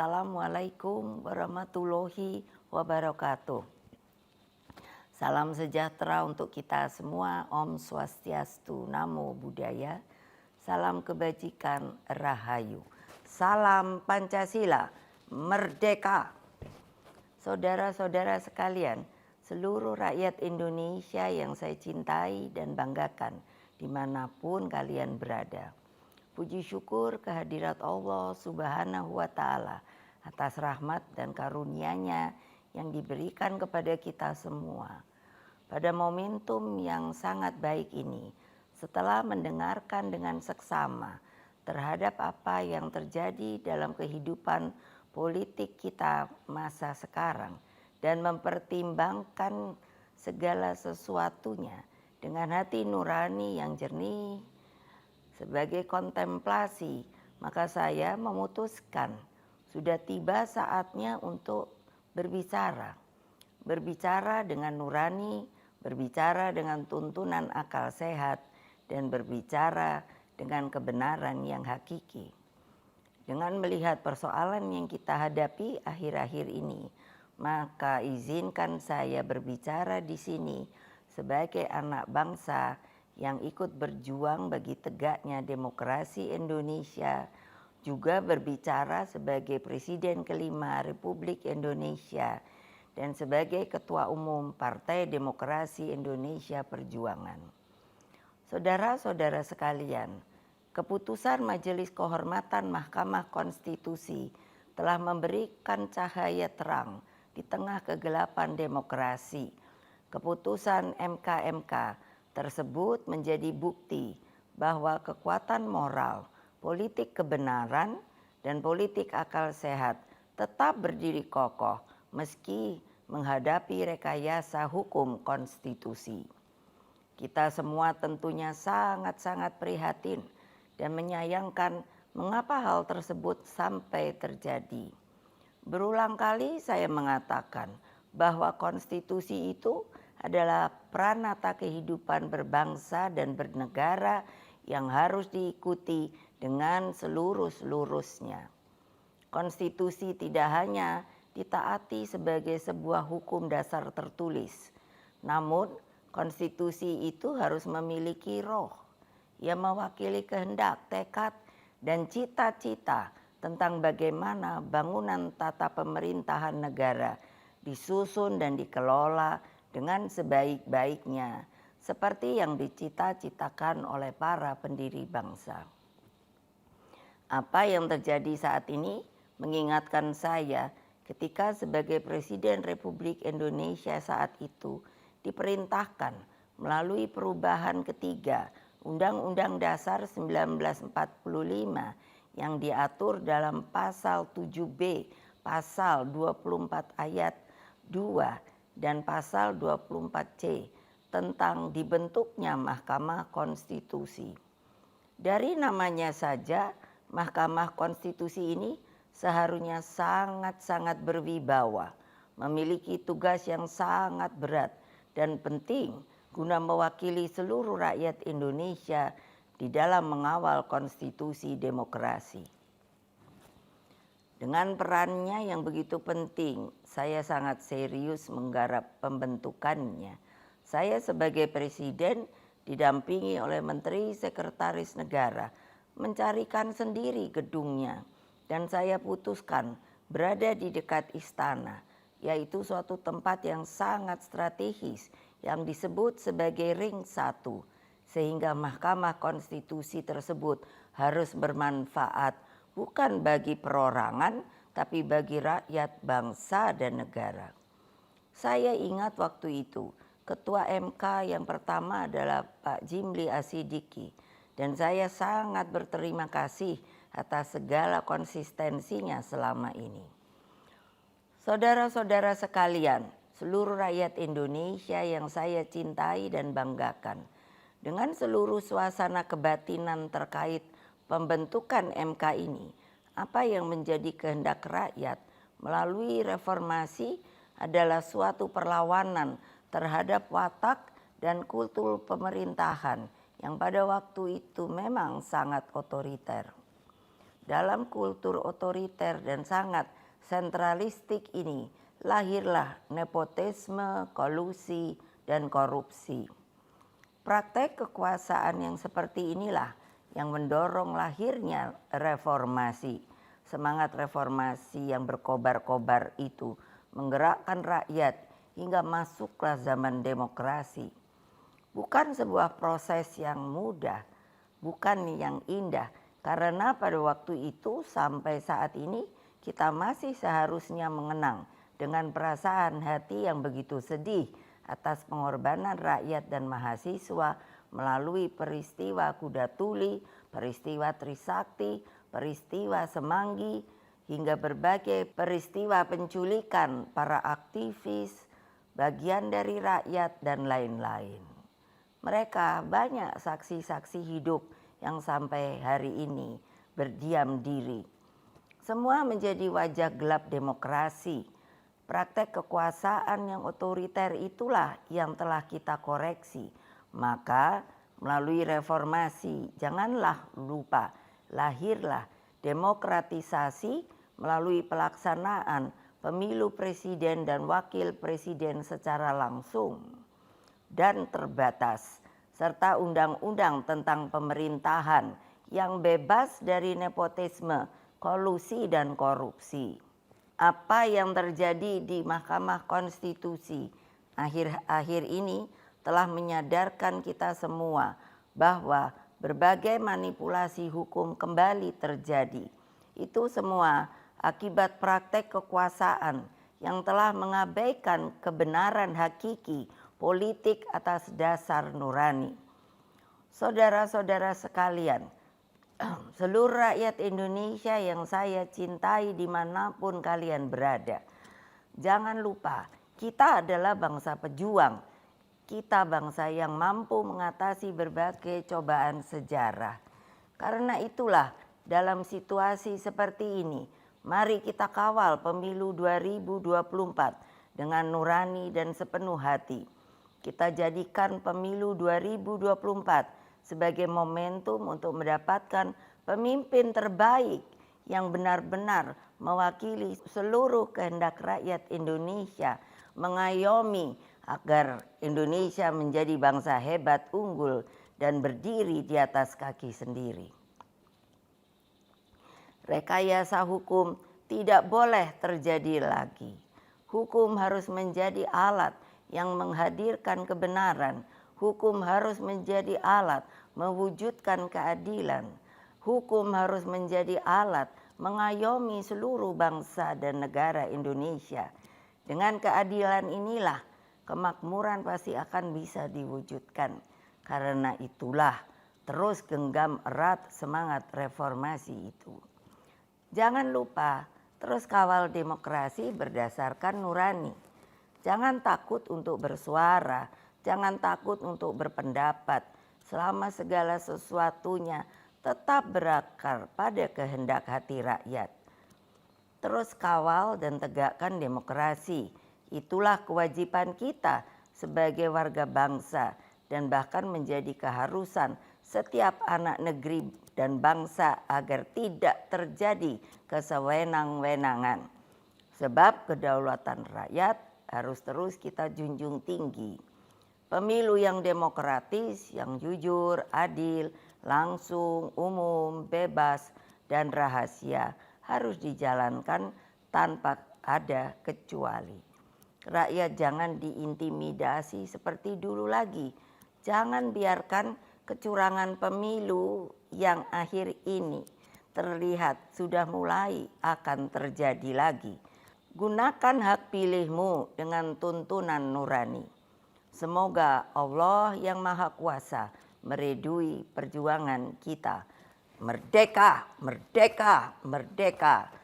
Assalamualaikum warahmatullahi wabarakatuh. Salam sejahtera untuk kita semua. Om Swastiastu, Namo Buddhaya. Salam kebajikan, Rahayu. Salam Pancasila, Merdeka. Saudara-saudara sekalian, seluruh rakyat Indonesia yang saya cintai dan banggakan dimanapun kalian berada. Puji syukur kehadirat Allah Subhanahu wa Ta'ala atas rahmat dan karunia-Nya yang diberikan kepada kita semua. Pada momentum yang sangat baik ini, setelah mendengarkan dengan seksama terhadap apa yang terjadi dalam kehidupan politik kita masa sekarang dan mempertimbangkan segala sesuatunya dengan hati nurani yang jernih, sebagai kontemplasi, maka saya memutuskan sudah tiba saatnya untuk berbicara. Berbicara dengan nurani, berbicara dengan tuntunan akal sehat, dan berbicara dengan kebenaran yang hakiki. Dengan melihat persoalan yang kita hadapi akhir-akhir ini, maka izinkan saya berbicara di sini sebagai anak bangsa yang ikut berjuang bagi tegaknya demokrasi Indonesia, juga berbicara sebagai Presiden kelima Republik Indonesia dan sebagai Ketua Umum Partai Demokrasi Indonesia Perjuangan. Saudara-saudara sekalian, keputusan Majelis Kehormatan Mahkamah Konstitusi telah memberikan cahaya terang di tengah kegelapan demokrasi. Keputusan MK tersebut menjadi bukti bahwa kekuatan moral, politik kebenaran, dan politik akal sehat tetap berdiri kokoh meski menghadapi rekayasa hukum konstitusi. Kita semua tentunya sangat-sangat prihatin dan menyayangkan mengapa hal tersebut sampai terjadi. Berulang kali saya mengatakan bahwa konstitusi itu adalah pranata kehidupan berbangsa dan bernegara yang harus diikuti dengan selurus-lurusnya. Konstitusi tidak hanya ditaati sebagai sebuah hukum dasar tertulis, namun konstitusi itu harus memiliki roh yang mewakili kehendak, tekad, dan cita-cita tentang bagaimana bangunan tata pemerintahan negara disusun dan dikelola dengan sebaik-baiknya, seperti yang dicita-citakan oleh para pendiri bangsa. Apa yang terjadi saat ini mengingatkan saya ketika sebagai Presiden Republik Indonesia saat itu diperintahkan melalui perubahan ketiga Undang-Undang Dasar 1945 yang diatur dalam pasal 7B, pasal 24 ayat 2 dan pasal 24C tentang dibentuknya Mahkamah Konstitusi. Dari namanya saja, Mahkamah Konstitusi ini seharusnya sangat-sangat berwibawa, memiliki tugas yang sangat berat dan penting guna mewakili seluruh rakyat Indonesia di dalam mengawal konstitusi demokrasi. Dengan perannya yang begitu penting, saya sangat serius menggarap pembentukannya. Saya sebagai Presiden didampingi oleh Menteri Sekretaris Negara mencarikan sendiri gedungnya, dan saya putuskan berada di dekat istana, yaitu suatu tempat yang sangat strategis yang disebut sebagai Ring 1, sehingga Mahkamah Konstitusi tersebut harus bermanfaat bukan bagi perorangan, tapi bagi rakyat, bangsa, dan negara. Saya ingat waktu itu, Ketua MK yang pertama adalah Pak Jimli Asidiki, dan saya sangat berterima kasih atas segala konsistensinya selama ini. Saudara-saudara sekalian, seluruh rakyat Indonesia yang saya cintai dan banggakan, dengan seluruh suasana kebatinan terkait pembentukan MK ini, apa yang menjadi kehendak rakyat melalui reformasi adalah suatu perlawanan terhadap watak dan kultur pemerintahan yang pada waktu itu memang sangat otoriter. dalam kultur otoriter dan sangat sentralistik ini lahirlah nepotisme, kolusi, dan korupsi. Praktek kekuasaan yang seperti inilah yang mendorong lahirnya reformasi. Semangat reformasi yang berkobar-kobar itu menggerakkan rakyat hingga masuklah zaman demokrasi. Bukan sebuah proses yang mudah, bukan yang indah, karena pada waktu itu sampai saat ini kita masih seharusnya mengenang dengan perasaan hati yang begitu sedih atas pengorbanan rakyat dan mahasiswa melalui peristiwa Kuda Tuli, peristiwa Trisakti, peristiwa Semanggi, hingga berbagai peristiwa penculikan para aktivis, bagian dari rakyat, dan lain-lain. Mereka banyak saksi-saksi hidup yang sampai hari ini berdiam diri. Semua menjadi wajah gelap demokrasi. Praktek kekuasaan yang otoriter itulah yang telah kita koreksi. Maka melalui reformasi janganlah lupa lahirlah demokratisasi melalui pelaksanaan pemilu presiden dan wakil presiden secara langsung dan terbatas, serta undang-undang tentang pemerintahan yang bebas dari nepotisme, kolusi, dan korupsi. Apa yang terjadi di Mahkamah Konstitusi akhir-akhir ini telah menyadarkan kita semua bahwa berbagai manipulasi hukum kembali terjadi. Itu semua akibat praktek kekuasaan yang telah mengabaikan kebenaran hakiki politik atas dasar nurani. Saudara-saudara sekalian, seluruh rakyat Indonesia yang saya cintai dimanapun kalian berada, jangan lupa kita adalah bangsa pejuang. Kita bangsa yang mampu mengatasi berbagai cobaan sejarah. Karena itulah dalam situasi seperti ini, mari kita kawal pemilu 2024 dengan nurani dan sepenuh hati. Kita jadikan pemilu 2024 sebagai momentum untuk mendapatkan pemimpin terbaik yang benar-benar mewakili seluruh kehendak rakyat Indonesia, mengayomi agar Indonesia menjadi bangsa hebat, unggul, dan berdiri di atas kaki sendiri. Rekayasa hukum tidak boleh terjadi lagi. Hukum harus menjadi alat yang menghadirkan kebenaran. Hukum harus menjadi alat mewujudkan keadilan. Hukum harus menjadi alat mengayomi seluruh bangsa dan negara Indonesia. Dengan keadilan inilah kemakmuran pasti akan bisa diwujudkan. Karena itulah terus genggam erat semangat reformasi itu. Jangan lupa terus kawal demokrasi berdasarkan nurani. Jangan takut untuk bersuara, jangan takut untuk berpendapat, selama segala sesuatunya tetap berakar pada kehendak hati rakyat. Terus kawal dan tegakkan demokrasi. Itulah kewajiban kita sebagai warga bangsa dan bahkan menjadi keharusan setiap anak negeri dan bangsa agar tidak terjadi kesewenang-wenangan. Sebab kedaulatan rakyat harus terus kita junjung tinggi. Pemilu yang demokratis, yang jujur, adil, langsung, umum, bebas, dan rahasia harus dijalankan tanpa ada kecuali. Rakyat jangan diintimidasi seperti dulu lagi. Jangan biarkan kecurangan pemilu yang akhir ini terlihat sudah mulai akan terjadi lagi. Gunakan hak pilihmu dengan tuntunan nurani. Semoga Allah yang Maha Kuasa meridui perjuangan kita. Merdeka, merdeka, merdeka.